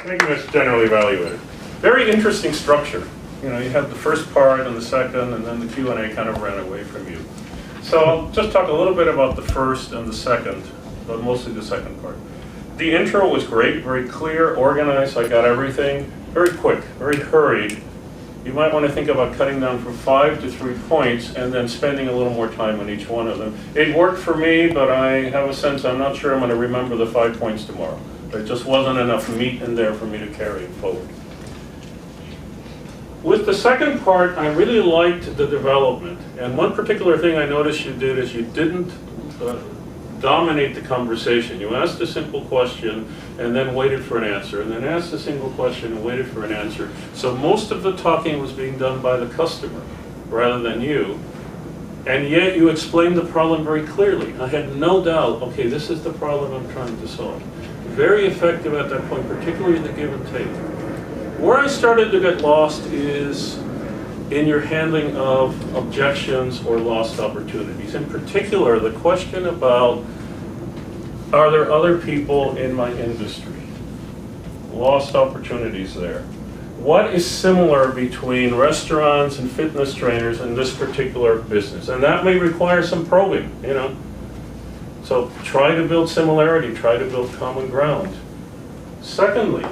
Thinking is generally evaluated. Very interesting structure. You know, you have the first part and the second, and then the Q&A kind of ran away from you. So I'll just talk a little bit about the first and the second, but mostly the second part. The intro was great, very clear, organized. I got everything. Very quick, very hurried. You might want to think about cutting down from 5 to 3 points and then spending a little more time on each one of them. It worked for me, but I have a sense I'm not sure I'm going to remember the 5 points tomorrow. There just wasn't enough meat in there for me to carry it forward. With the second part, I really liked the development. And one particular thing I noticed you did is you didn't dominate the conversation. You asked a simple question and then waited for an answer, and then asked a single question and waited for an answer. So most of the talking was being done by the customer rather than you. And yet you explained the problem very clearly. I had no doubt, okay, this is the problem I'm trying to solve. Very effective at that point, particularly in the give and take. Where I started to get lost is in your handling of objections or lost opportunities. In particular, the question about, are there other people in my industry? Lost opportunities there. What is similar between restaurants and fitness trainers in this particular business? And that may require some probing, you know. So try to build similarity, try to build common ground. Secondly,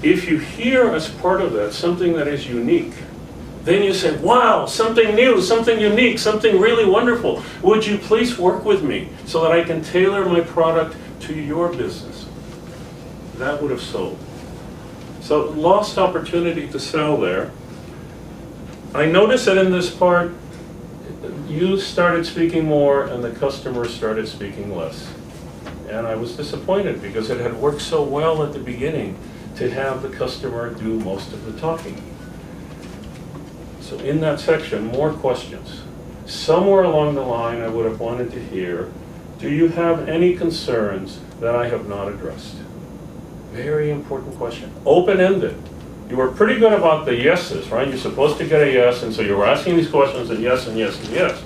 if you hear as part of that something that is unique, then you say, wow, something new, something unique, something really wonderful. Would you please work with me so that I can tailor my product to your business? That would have sold. So lost opportunity to sell there. I noticed that in this part, you started speaking more and the customer started speaking less. And I was disappointed because it had worked so well at the beginning to have the customer do most of the talking. So in that section, more questions. Somewhere along the line, I would have wanted to hear, do you have any concerns that I have not addressed? Very important question. Open-ended. You were pretty good about the yeses, right? You're supposed to get a yes, and so you were asking these questions and yes and yes and yes.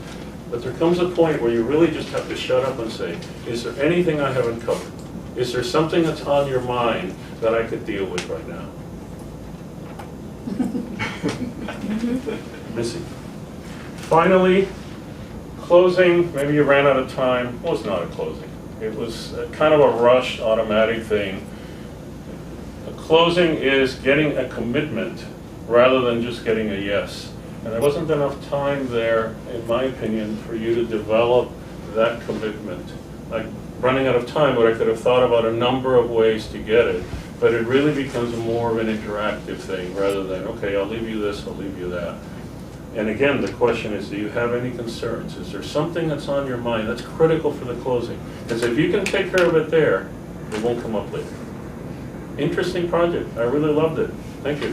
But there comes a point where you really just have to shut up and say, is there anything I haven't covered? Is there something that's on your mind that I could deal with right now? Missing. Finally, closing. Maybe you ran out of time. It was not a closing. It was kind of a rushed, automatic thing. A closing is getting a commitment rather than just getting a yes. And there wasn't enough time there, in my opinion, for you to develop that commitment. Like running out of time, but I could have thought about a number of ways to get it. But it really becomes more of an interactive thing rather than, okay, I'll leave you this, I'll leave you that. And again, the question is, do you have any concerns? Is there something that's on your mind that's critical for the closing? Because if you can take care of it there, it won't come up later. Interesting project. I really loved it. Thank you.